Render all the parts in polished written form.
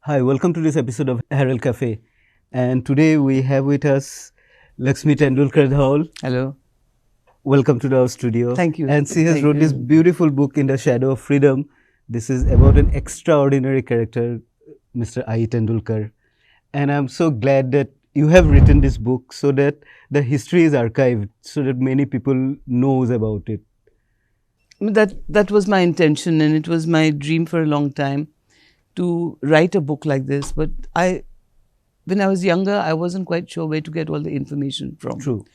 Hi, welcome to this episode of Herald Cafe. And today we have with us Laxmi Dhaul. Hello. Welcome to our studio. Thank you. And she has Thank wrote you. this beautiful book, In the Shadow of Freedom. This is about an extraordinary character, Mr. Ayi Tendulkar. And I'm so glad that you have written this book so that the history is archived, so that many people knows about it. That was my intention, and it was my dream for a long time to write a book like this. But when I was younger, I wasn't quite sure where to get all the information from. True.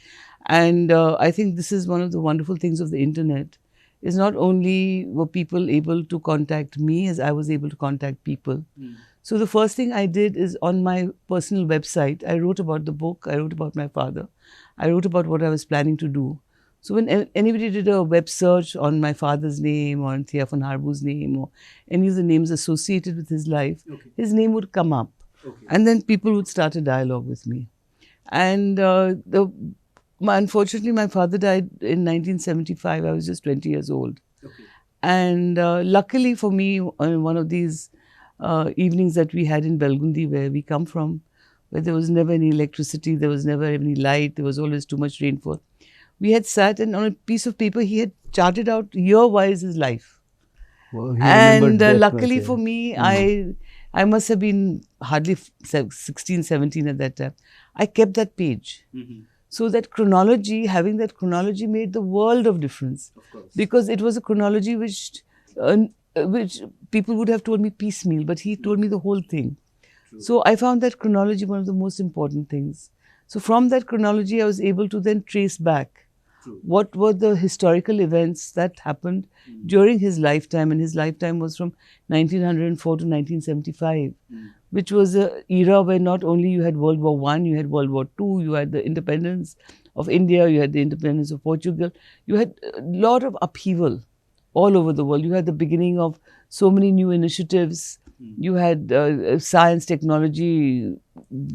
And I think this is one of the wonderful things of the internet. Is not only were people able to contact me as I was able to contact people. So the first thing I did is on my personal website, I wrote about the book, I wrote about my father, I wrote about what I was planning to do. So when anybody did a web search on my father's name or on Thea von Harbu's name or any of the names associated with his life, his name would come up. And then people would start a dialogue with me. And unfortunately, my father died in 1975. I was just 20 years old. And luckily for me, on one of these evenings that we had in Belgundi, where we come from, where there was never any electricity, there was never any light, there was always too much rainfall. We had sat and on a piece of paper, he had charted out year-wise his life. Well, and luckily for me, I must have been hardly 16, 17 at that time. I kept that page. So that chronology, having that chronology made the world of difference. Because it was a chronology which people would have told me piecemeal, but he told me the whole thing. So I found that chronology one of the most important things. So from that chronology, I was able to then trace back what were the historical events that happened during his lifetime. And his lifetime was from 1904 to 1975, which was an era where not only you had World War I, you had World War II, you had the independence of India, you had the independence of Portugal. You had a lot of upheaval all over the world. You had the beginning of so many new initiatives. You had science, technology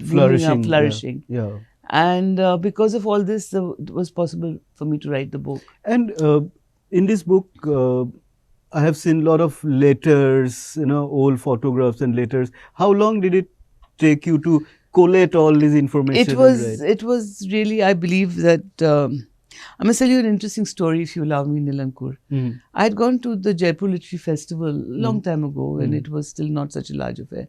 flourishing. Yeah. And because of all this, it was possible for me to write the book. And in this book, I have seen a lot of letters, old photographs and letters. How long did it take you to collate all this information? It was really, I believe that, I must tell you an interesting story if you allow me, Nilankur. I had gone to the Jaipur Literary Festival a long time ago, and it was still not such a large affair.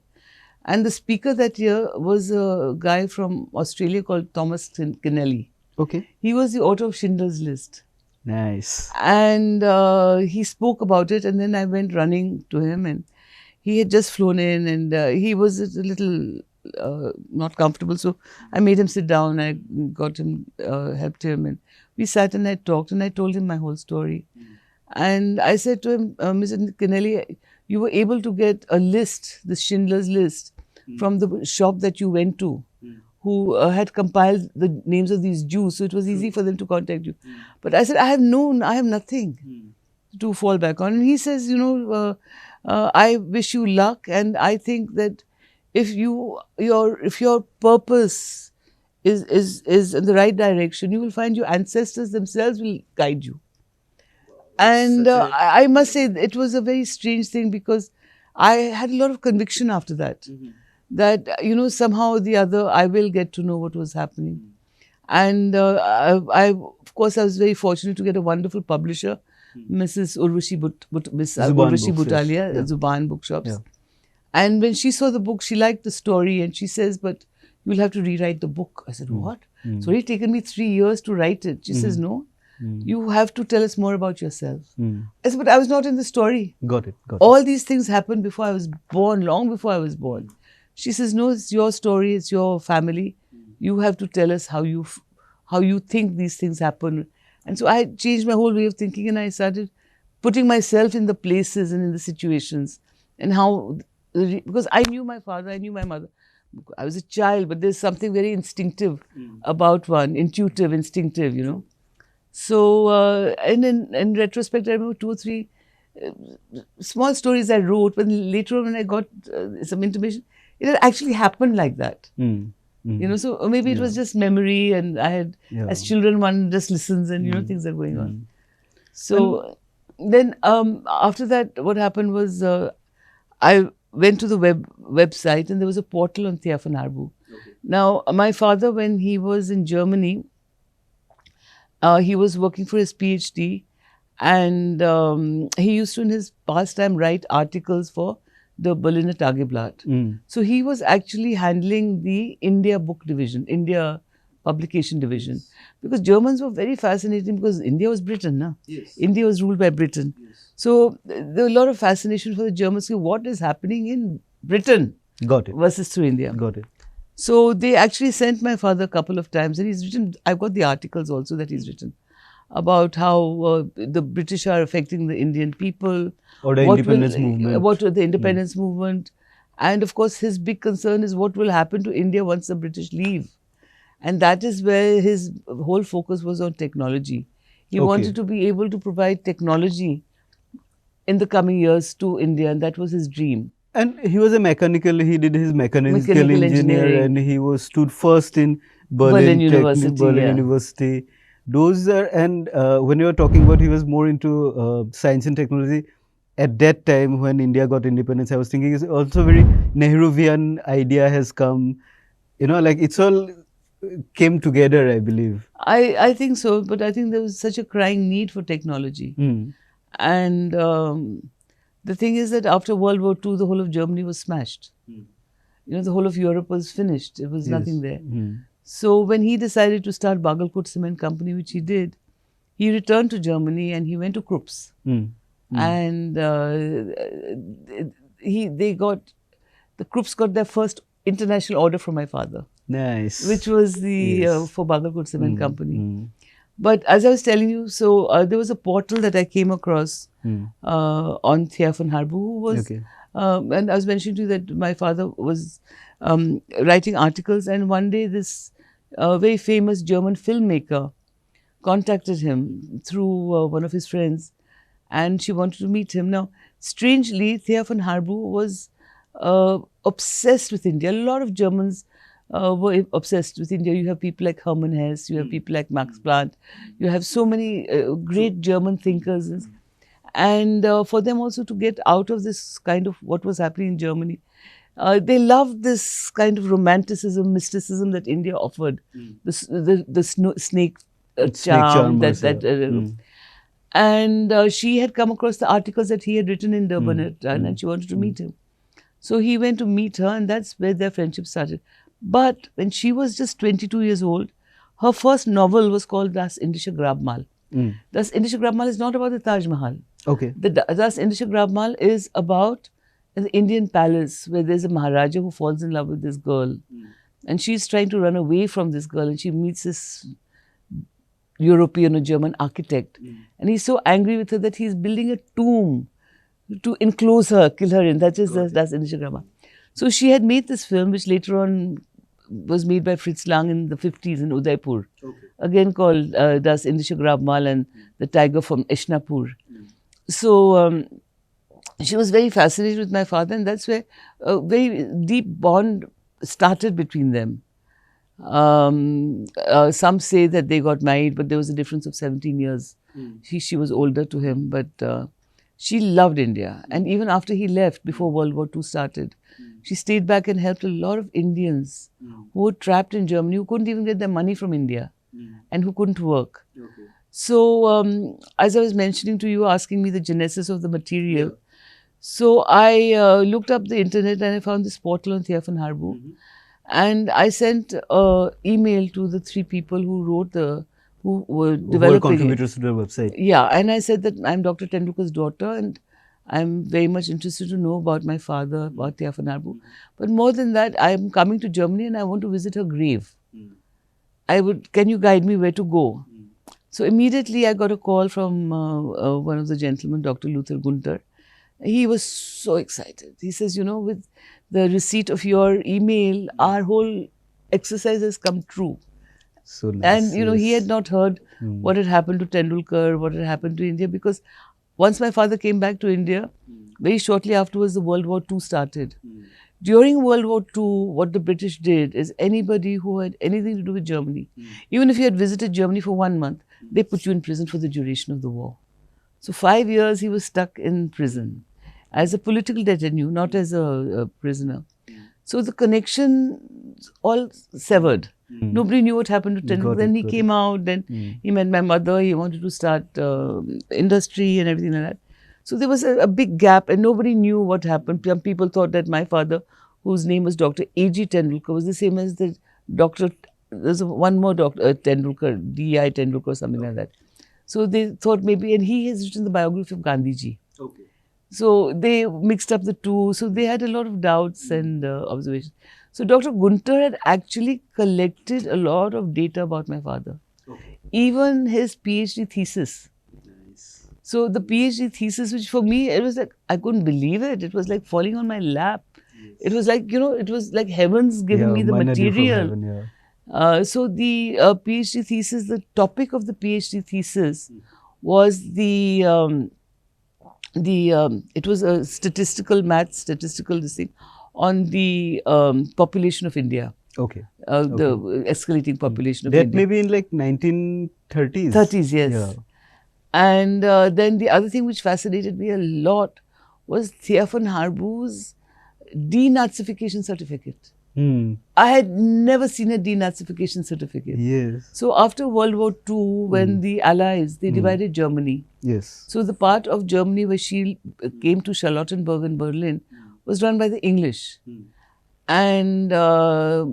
And the speaker that year was a guy from Australia called Thomas Keneally. Okay. He was the author of Schindler's List. Nice. And he spoke about it, and then I went running to him, and he had just flown in, and he was a little not comfortable. So I made him sit down. I got him, helped him, and we sat and I talked, and I told him my whole story. And I said to him, Mr. Keneally, you were able to get a list, the Schindler's List, from the shop that you went to, who had compiled the names of these Jews, so it was easy for them to contact you. But I said, I have nothing to fall back on. And he says, I wish you luck, and I think that if your purpose is in the right direction, you will find your ancestors themselves will guide you. And I must say, it was a very strange thing, because I had a lot of conviction after that. That, somehow or the other, I will get to know what was happening. And of course, I was very fortunate to get a wonderful publisher, Mrs. Urvashi Butalia, Zuban Bookshops. Yeah. And when she saw the book, she liked the story, and she says, but you'll have to rewrite the book. I said, what? It's already taken me 3 years to write it. She says, no. You have to tell us more about yourself. I said, but I was not in the story. Got it. All these things happened before I was born, long before I was born. She says, no, it's your story, it's your family. You have to tell us how you think these things happen. And so I changed my whole way of thinking, and I started putting myself in the places and in the situations, and because I knew my father, I knew my mother. I was a child, but there's something very instinctive about one, intuitive, instinctive, So, and in retrospect, I remember 2 or 3 small stories I wrote, but later on when I got some intimation, it had actually happened like that. So maybe it was just memory, and I had, as children, one just listens and, things are going on. So then after that, what happened was, went to the website, and there was a portal on Thiafen Harbu. Now, my father, when he was in Germany, he was working for his PhD, and he used to, in his pastime, write articles for the Berliner Tageblatt. So he was actually handling the India book division, India publication division, because Germans were very fascinating, because India was Britain, na? India was ruled by Britain. So there was a lot of fascination for the Germans. What is happening in Britain Got it. versus through India? Got it. So they actually sent my father a couple of times, and he's written, I've got the articles also that he's written about how the British are affecting the Indian people. Or the independence movement. What the independence movement. And of course, his big concern is what will happen to India once the British leave. And that is where his whole focus was on technology. He wanted to be able to provide technology in the coming years to India, and that was his dream. And he was he did his mechanical engineer, and he was stood first in Berlin University. Those are, and when you were talking about he was more into science and technology, at that time when India got independence, I was thinking it's also very Nehruvian idea has come, you know, like it's all came together, I believe. I think so, but I think there was such a crying need for technology. And the thing is that after World War II, the whole of Germany was smashed. You know, the whole of Europe was finished. There was nothing there. So when he decided to start Bagalkot Cement Company, which he did, he returned to Germany and he went to Krupps. And the Krupps got their first international order from my father. Nice. Which was the for Bagalkot Cement Company. But as I was telling you, so there was a portal that I came across on Thiafen Harbu, who was, and I was mentioning to you that my father was writing articles, and one day this very famous German filmmaker contacted him through one of his friends, and she wanted to meet him. Now, strangely, Thiafen Harbu was obsessed with India. A lot of Germans were obsessed with India. You have people like Hermann Hesse, you have people like Max Planck, you have so many great German thinkers. And for them also to get out of this kind of what was happening in Germany, they loved this kind of romanticism, mysticism that India offered, the snake charm. And she had come across the articles that he had written in Durban, and she wanted to meet him. So he went to meet her, and that's where their friendship started. But when she was just 22 years old, her first novel was called Das Indische Grabmal. Das Indische Grabmal is not about the Taj Mahal. The Das Indische Grabmal is about an Indian palace where there's a Maharaja who falls in love with this girl. And she's trying to run away from this girl, and she meets this European or German architect. And he's so angry with her that he's building a tomb to enclose her, kill her in. That is Das Indische Grabmal. So she had made this film, which later on was made by Fritz Lang in the 50s in Udaipur. Again called Das Indische Grabmal and the Tiger from Eshnapur. So she was very fascinated with my father, and that's where a very deep bond started between them. Some say that they got married, but there was a difference of 17 years. She was older to him, but she loved India. And even after he left, before World War II started, she stayed back and helped a lot of Indians who were trapped in Germany, who couldn't even get their money from India and who couldn't work. So, as I was mentioning to you, asking me the genesis of the material, so I looked up the internet and I found this portal on Thiafen Harbu. And I sent an email to the 3 people who wrote who were developing contributors to the website. Yeah, and I said that I'm Dr. Tendulkar's daughter and I'm very much interested to know about my father, about Thiafen Harbu. But more than that, I'm coming to Germany and I want to visit her grave. Can you guide me where to go? So immediately I got a call from one of the gentlemen, Dr. Luther Gunther. He was so excited. He says, you know, with the receipt of your email, our whole exercise has come true. So nice. And, you know, he had not heard what had happened to Tendulkar, what had happened to India, because once my father came back to India, very shortly afterwards, the World War II started. During World War II, what the British did is anybody who had anything to do with Germany, even if you had visited Germany for 1 month, they put you in prison for the duration of the war. So 5 years he was stuck in prison. as a political détenu, not as a prisoner. So the connection all severed. Nobody knew what happened to Tendulkar. Then he came out, then he met my mother, he wanted to start industry and everything like that. So there was a big gap and nobody knew what happened. Some people thought that my father, whose name was Dr Ayi Tendulkar, was the same as the doctor, there's one more doctor, Tendulkar, D.I. Tendulkar, something like that. So they thought maybe, and he has written the biography of Gandhiji. Okay. So they mixed up the two. So they had a lot of doubts and observations. So Dr. Gunter had actually collected a lot of data about my father. Okay. Even his PhD thesis. Nice. So the PhD thesis, which for me, it was like, I couldn't believe it. It was like falling on my lap. Yes. It was like, it was like heavens giving me the manna dew from material. heaven, yeah. So the PhD thesis, the topic of the PhD thesis was it was a statistical this thing on the population of India. Okay. The escalating population of That India. may be in like 1930s. 30s, yes. Yeah. And then the other thing which fascinated me a lot was Thea von Harbu's denazification certificate. I had never seen a denazification certificate. Yes. So after World War II, when the Allies, they divided Germany. Yes. So the part of Germany where she came to Charlottenburg in Berlin was run by the English. And her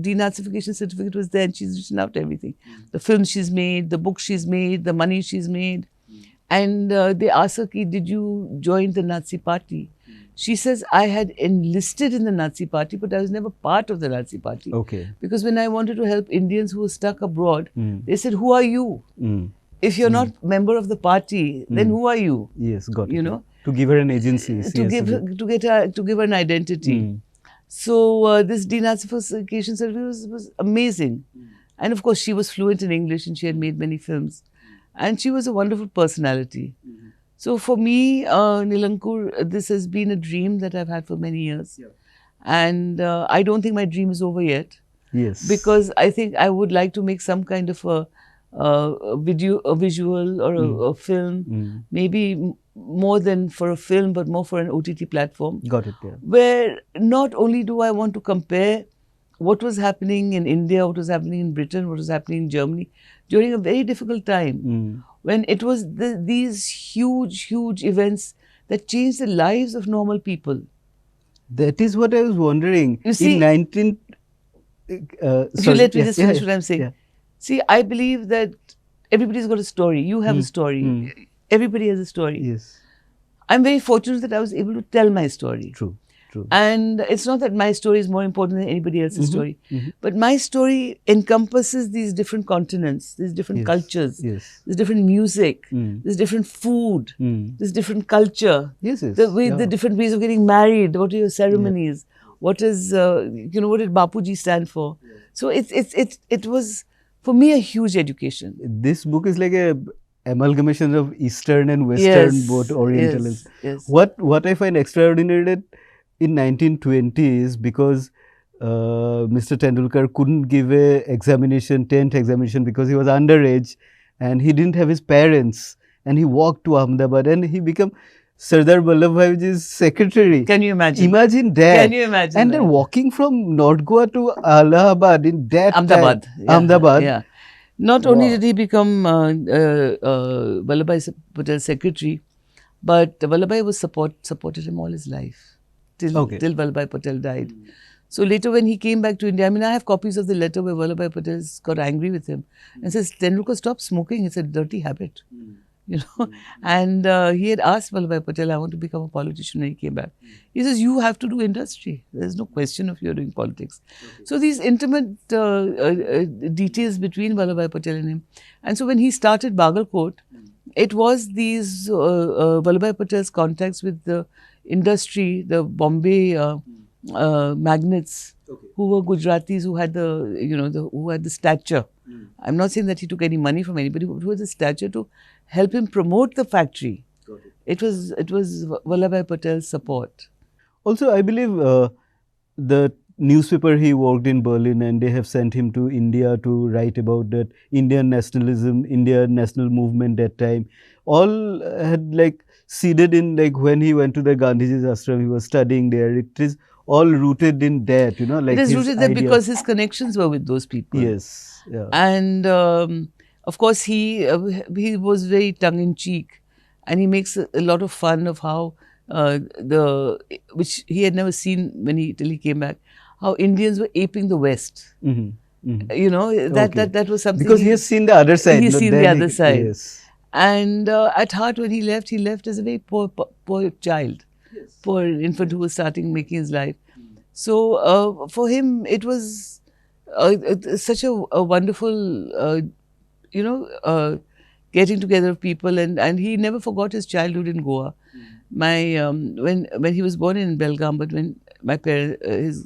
denazification certificate was there and she's written out everything. The films she's made, the books she's made, the money she's made. And they asked her, did you join the Nazi party? She says, I had enlisted in the Nazi party, but I was never part of the Nazi party. Okay. Because when I wanted to help Indians who were stuck abroad, they said, who are you? If you're not member of the party, then who are you? Yes, got it. You know? To give her an agency. To give her an identity. So this denazification certificate was amazing. And of course, she was fluent in English and she had made many films. And she was a wonderful personality. So for me, Nilankur, this has been a dream that I've had for many years. Yeah. And I don't think my dream is over yet. Yes. Because I think I would like to make some kind of a visual or a film, maybe more than for a film, but more for an OTT platform. Got it, yeah. Where not only do I want to compare what was happening in India, what was happening in Britain, what was happening in Germany during a very difficult time, when it was these huge events that changed the lives of normal people. That is what I was wondering. You see, in 19... if you let me just finish what I'm saying. Yeah. See, I believe that everybody's got a story. You have a story. Everybody has a story. Yes. I'm very fortunate that I was able to tell my story. True. And it's not that my story is more important than anybody else's story. But my story encompasses these different continents, these different cultures, there's different music, there's different food, there's different culture, the different ways of getting married, what are your ceremonies, what is, what did Bapuji stand for? So it was, for me, a huge education. This book is like a amalgamation of Eastern and Western, both Oriental. Yes. What I find extraordinary that in 1920s, because Mr. Tendulkar couldn't give a 10th examination because he was underage and he didn't have his parents, and he walked to Ahmedabad and he became Sardar Vallabhbhaiji's secretary. Can you imagine? Imagine that. Can you imagine? And then walking from North Goa to Allahabad in that Ahmedabad. time. Ahmedabad. Yeah. Not only did he become Vallabhbhai Patel's secretary, but Vallabhbhai was supported him all his life. Till Vallabhbhai Patel died. So later when he came back to India, I mean, I have copies of the letter where Vallabhbhai Patel got angry with him and says, Tendulkar, stop smoking. It's a dirty habit. And he had asked Vallabhbhai Patel, I want to become a politician when he came back. He says, you have to do industry. There's no question of you doing politics. So these intimate details between Vallabhbhai Patel and him. And so when he started Bagalkot, it was these Vallabhbhai Patel's contacts with the industry, the Bombay magnates, who were Gujaratis, who had who had the stature. I'm not saying that he took any money from anybody, but who had the stature to help him promote the factory. It was Vallabhbhai Patel's support. Also, I believe the newspaper he worked in Berlin, and they have sent him to India to write about that Indian nationalism, Indian national movement that time. All had like seeded in, like when he went to the Gandhiji's ashram, he was studying there. It is all rooted in that, It like is his rooted there idea of, because his connections were with those people. yes, yeah. And of course, he was very tongue in cheek, and he makes a lot of fun of how which he had never seen till he came back, how Indians were aping the West. Mhm, mhm. You know, Okay. that was something. Because he has seen the other side. He's no, seen then the other side. Yes. And at heart, when he left as a very poor child, poor infant who was starting making his life. So for him, it was such a wonderful, getting together of people, and he never forgot his childhood in Goa. My when he was born in Belgaum, but when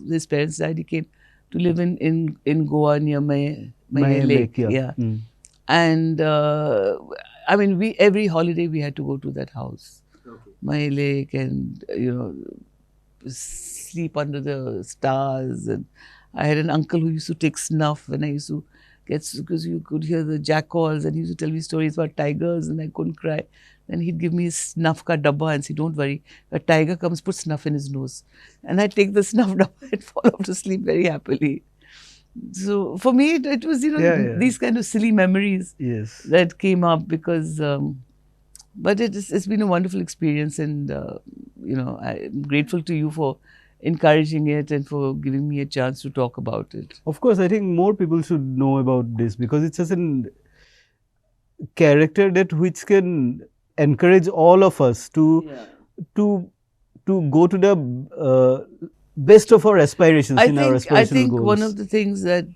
his parents died, he came to live in Goa near Maye Lake. Yeah. And I mean, every holiday we had to go to that house, Maye Lake, and sleep under the stars. And I had an uncle who used to take snuff when I used to because you could hear the jackals, and he used to tell me stories about tigers, and I couldn't cry. Then he'd give me snuff ka dabba and say, "Don't worry, a tiger comes, put snuff in his nose," and I'd take the snuff dabba and fall off to sleep very happily. So for me, it was these kind of silly memories that came up because. But it's been a wonderful experience, and I'm grateful to you for encouraging it and for giving me a chance to talk about it. Of course, I think more people should know about this because it's just a character that which can encourage all of us to go to the best of our aspirations in our aspirational I think goals. one of the things that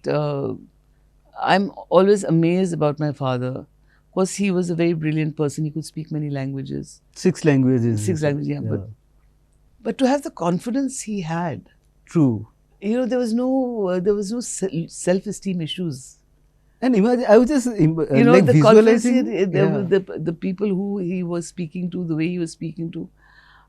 I'm always amazed about my father. Of course, he was a very brilliant person. He could speak many languages. 6 languages. 6 languages, yeah. But to have the confidence he had. True. There was no self-esteem issues. And imagine, I was just the visualizing the people who he was speaking to, the way he was speaking to,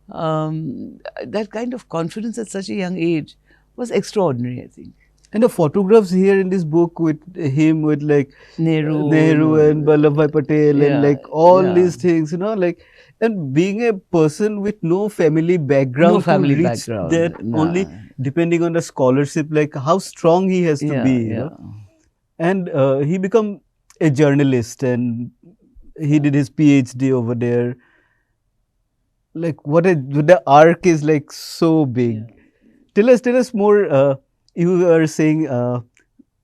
that kind of confidence at such a young age was extraordinary, I think. And the photographs here in this book with him with like Nehru and Vallabhbhai Patel and like all these things, and being a person with no family background to reach that only depending on the scholarship, like how strong he has to be, And he became a journalist and he did his PhD over there. Like the arc is like so big. Tell us more. You were saying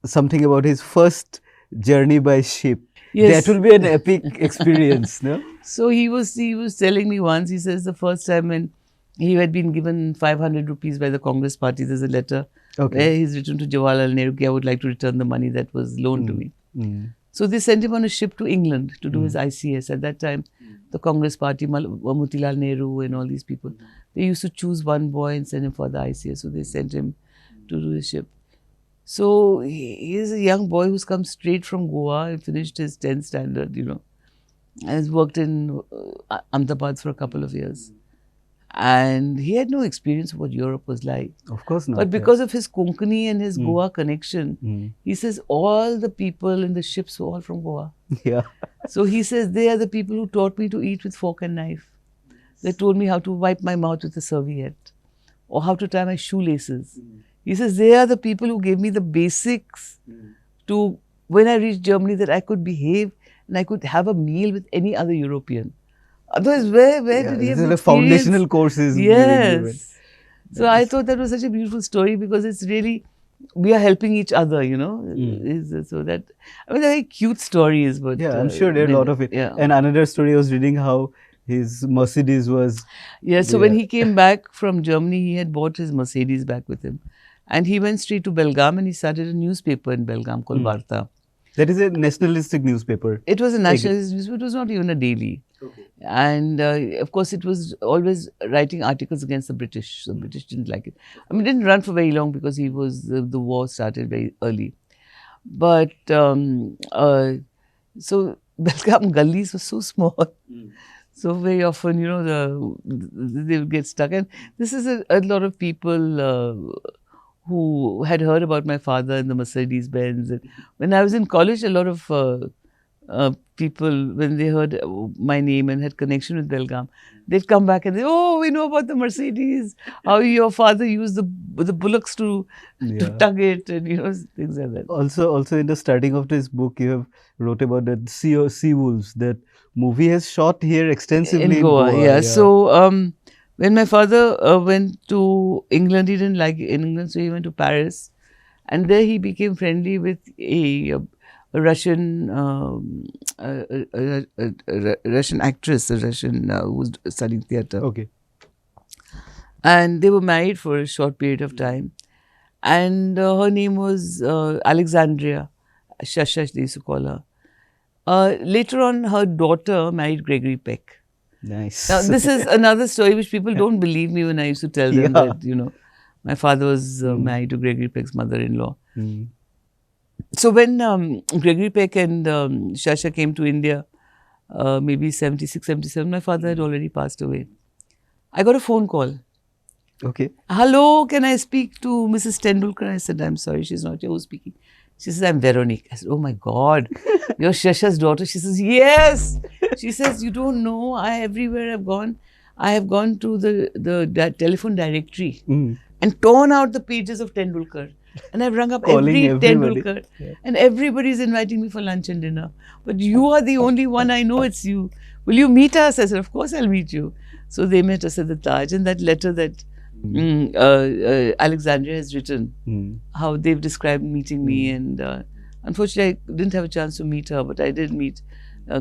something about his first journey by ship. Yes. That will be an epic experience, no? So he was telling me once, he says the first time when he had been given 500 rupees by the Congress party, there's a letter where he's written to Jawaharlal Nehru, I would like to return the money that was loaned to me. So they sent him on a ship to England to do his ICS. At that time, the Congress party, Motilal Nehru and all these people, they used to choose one boy and send him for the ICS. So they sent him to do the ship. So he is a young boy who's come straight from Goa and finished his 10th standard, and has worked in Ahmedabad for a couple of years. And he had no experience of what Europe was like. Of course not. But because of his Konkani and his Goa connection, he says all the people in the ships were all from Goa. Yeah. So he says they are the people who taught me to eat with fork and knife. They told me how to wipe my mouth with a serviette or how to tie my shoelaces. He says they are the people who gave me the basics to, when I reached Germany, that I could behave and I could have a meal with any other European. Otherwise, where did he have the foundational courses? Yes. So I thought that was such a beautiful story because it's really, we are helping each other, So that, I mean, they're very cute stories. But yeah, I'm sure there are a lot of it. Yeah. And another story I was reading how his Mercedes was. Yeah, so when he came back from Germany, he had bought his Mercedes back with him. And he went straight to Belgaum and he started a newspaper in Belgaum called Varta. That is a nationalistic newspaper. It was a nationalist newspaper. It was not even a daily. Okay. And of course, it was always writing articles against the British. So the British didn't like it. I mean, it didn't run for very long because he was the war started very early. But so Belgaum gullies were so small. So very often, they would get stuck. And this is a lot of people who had heard about my father and the Mercedes Benz. And when I was in college, a lot of people, when they heard my name and had connection with Belgaum, they'd come back and say, "Oh, we know about the Mercedes. How your father used the bullocks to tug it, and things like that." Also in the starting of this book, you have wrote about that sea wolves. That movie has shot here extensively in Goa. Yeah. So when my father went to England, he didn't like England, so he went to Paris, and there he became friendly with a Russian Russian actress, a Russian who was studying theatre. Okay. And they were married for a short period of time. And her name was Alexandria. Shasha, they used to call her. Later on, her daughter married Gregory Peck. Nice. Now, this is another story which people don't believe me when I used to tell them that, my father was married to Gregory Peck's mother-in-law. So when Gregory Peck and Shasha came to India, maybe 76, 77, my father had already passed away. I got a phone call. Okay. "Hello, can I speak to Mrs. Tendulkar?" I said, "I'm sorry, she's not here. Who's speaking?" She says, "I'm Veronique." I said, "Oh my God, you're Shasha's daughter?" She says, "Yes." She says, "You don't know, everywhere I've gone, I have gone to the telephone directory and torn out the pages of Tendulkar. And I've rung up every Tendulkar. And everybody's inviting me for lunch and dinner. But you are the only one I know, it's you. Will you meet us?" I said, "Of course I'll meet you." So they met us at the Taj. And that letter that Alexandria has written, how they've described meeting me. And unfortunately, I didn't have a chance to meet her, but I did meet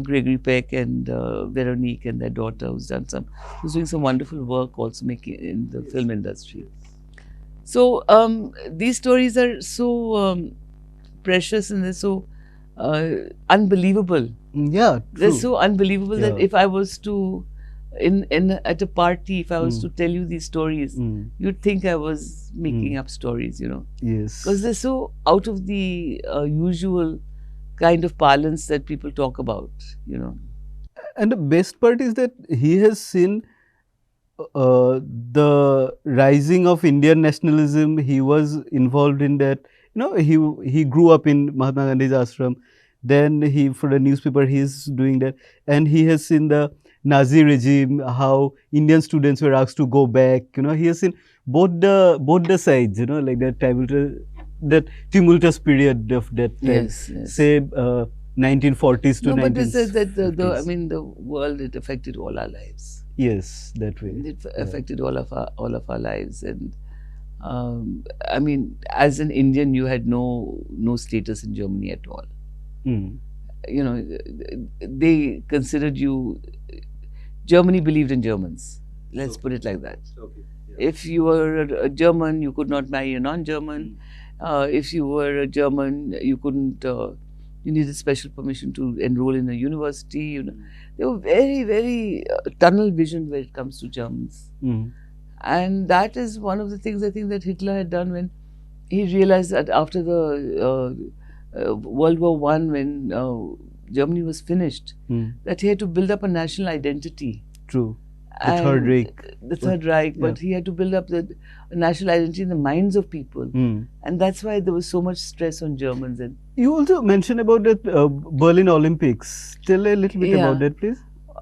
Gregory Peck and Veronique and their daughter, who's doing some wonderful work also making in the film industry. So these stories are so precious and they're so unbelievable. Yeah, true. They're so unbelievable that if I was to at a party, if I was to tell you these stories, you'd think I was making up stories, Yes. Because they're so out of the usual kind of parlance that people talk about, And the best part is that he has seen the rising of Indian nationalism. He was involved in that. He grew up in Mahatma Gandhi's ashram. Then for the newspaper, he's doing that, and he has seen the Nazi regime, how Indian students were asked to go back. He has seen both the sides. Like that tumultuous period of that time. Yes. Say 1940s to 1950s. No, but this is that the world, it affected all our lives. Yes, that way. It affected all of our lives, and I mean, as an Indian, you had no status in Germany at all. They considered you. Germany believed in Germans. Let's put it like that. Okay. If you were a German, you could not marry a non-German. If you were a German, you couldn't. You needed special permission to enroll in a university. They were very, very tunnel vision when it comes to Germans. And that is one of the things I think that Hitler had done when he realized that after the World War I, when Germany was finished, that he had to build up a national identity. True. The Third Reich. The Third Reich, but he had to build up the national identity in the minds of people. And that's why there was so much stress on Germans. And you also mentioned about that Berlin Olympics. Tell a little bit about that, please.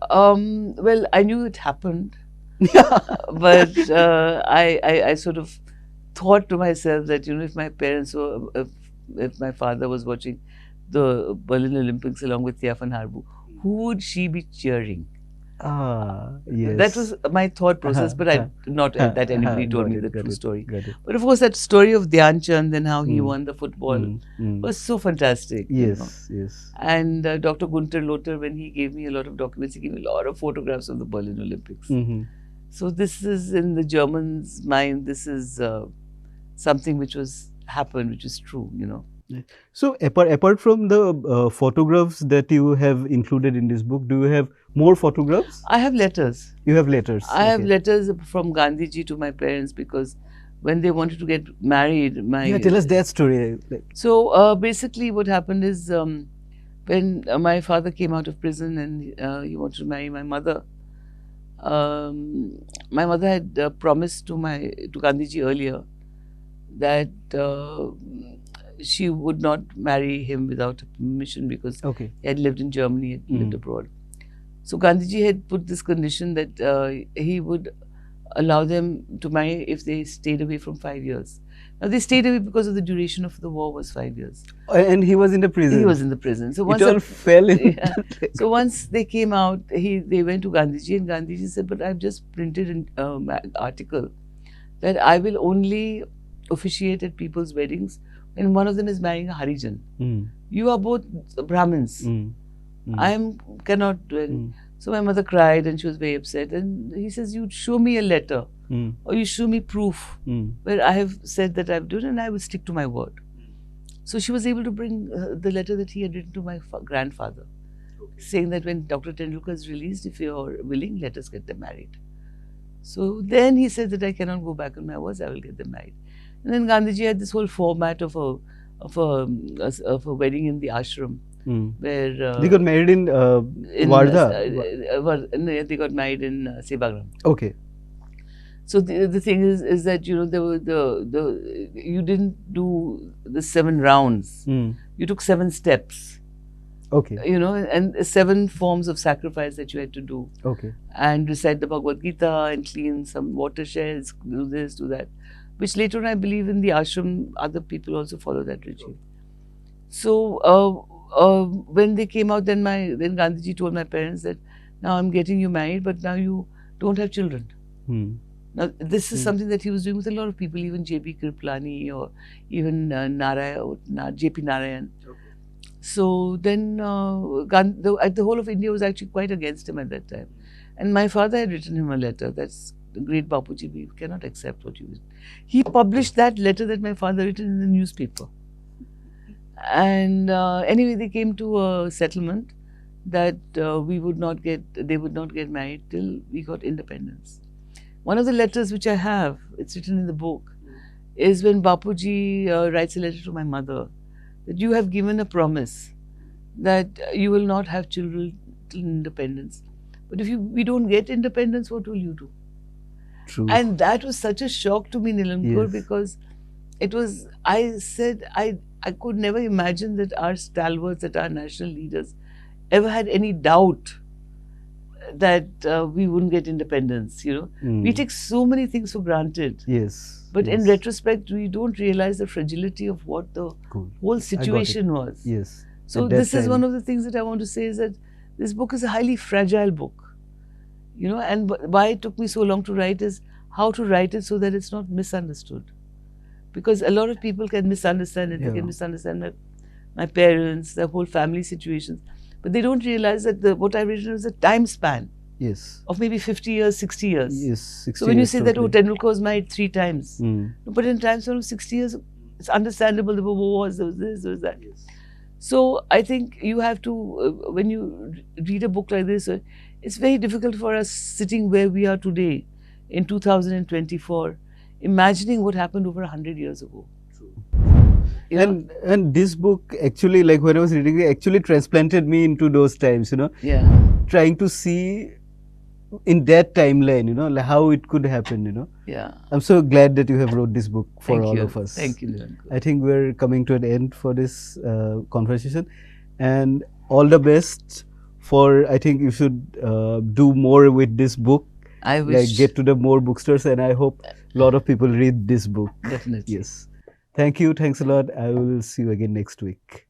Well, I knew it happened. But I sort of thought to myself that, if my parents were, if my father was watching the Berlin Olympics along with Tia van Harbu, who would she be cheering? Yes. That was my thought process, but not that anybody told me the true story. But of course, that story of Dhyan Chand and how he won the football was so fantastic. Yes. And Dr. Gunter Lothar, when he gave me a lot of documents, he gave me a lot of photographs of the Berlin Olympics. So this is in the Germans' mind. This is something which happened, which is true. So apart from the photographs that you have included in this book, do you have more photographs? I have letters. You have letters. I have letters from Gandhiji to my parents, because when they wanted to get married, tell us that story. So basically what happened is when my father came out of prison and he wanted to marry my mother, my mother had promised to Gandhiji earlier that she would not marry him without permission because Okay. he had lived in Germany, had lived abroad. So Gandhiji had put this condition that he would allow them to marry if they stayed away from 5 years. Now they stayed away because of the duration of the war was 5 years. And he was in the prison. He was in the prison. So once it all fell in. yeah. So once they came out, they went to Gandhiji, and Gandhiji said, "But I've just printed an article that I will only officiate at people's weddings when one of them is marrying a Harijan. You are both Brahmins. I cannot do it." So my mother cried and she was very upset. And he says, "You show me a letter or you show me proof where I have said that I've done, and I will stick to my word." So she was able to bring the letter that he had written to my grandfather, saying that when Dr. Tendulkar is released, if you're willing, let us get them married. So then he said that I cannot go back on my words, I will get them married. And then Gandhiji had this whole format of a wedding in the ashram. Where they got married in Wardha. No, they got married in Sevagram. Okay. So the thing is that there were you didn't do the 7 rounds. You took 7 steps. Okay. And 7 forms of sacrifice that you had to do. Okay. And recite the Bhagavad Gita and clean some watersheds, do this, do that. Which later on I believe in the ashram, other people also follow that regime. So when they came out, then Gandhiji told my parents that now I'm getting you married, but now you don't have children. Now this is something that he was doing with a lot of people, even J.P. Kriplani or even J.P. Narayan. Okay. So then the whole of India was actually quite against him at that time. And my father had written him a letter. That's the great Bapuji, we cannot accept what you did. He published that letter that my father written in the newspaper. And anyway, they came to a settlement that they would not get married till we got independence. One of the letters which I have, it's written in the book, is when Bapuji writes a letter to my mother that you have given a promise that you will not have children till independence. But if we don't get independence, what will you do? True. And that was such a shock to me, Nilankur, Yes. because it was, I said, I could never imagine that our stalwarts, that our national leaders ever had any doubt that we wouldn't get independence, We take so many things for granted. Yes. But yes. in retrospect, we don't realize the fragility of what the whole situation was. Yes. So this is one of the things that I want to say, is that this book is a highly fragile book. And why it took me so long to write is how to write it so that it's not misunderstood. Because a lot of people can misunderstand it. They can misunderstand my parents, the whole family situations. But they don't realize that what I've written is a time span. Yes. Of maybe 50 years, 60 years. Yes, 60 So when you years say totally. that, Tendulkar was married 3 times. But in time span of 60 years, it's understandable. There were wars, there was this, there was that. Yes. So I think you have to, when you read a book like this, it's very difficult for us sitting where we are today in 2024, imagining what happened over 100 years ago. True. And this book actually, like when I was reading it, actually transplanted me into those times, Yeah. Trying to see in that timeline, like how it could happen, Yeah. I'm so glad that you have wrote this book for all of us. Thank you, Nilankur. I think we're coming to an end for this conversation, and all the best for, I think you should do more with this book. I wish. Like get to the more bookstores, and I hope a lot of people read this book. Definitely. Yes. Thank you. Thanks a lot. I will see you again next week.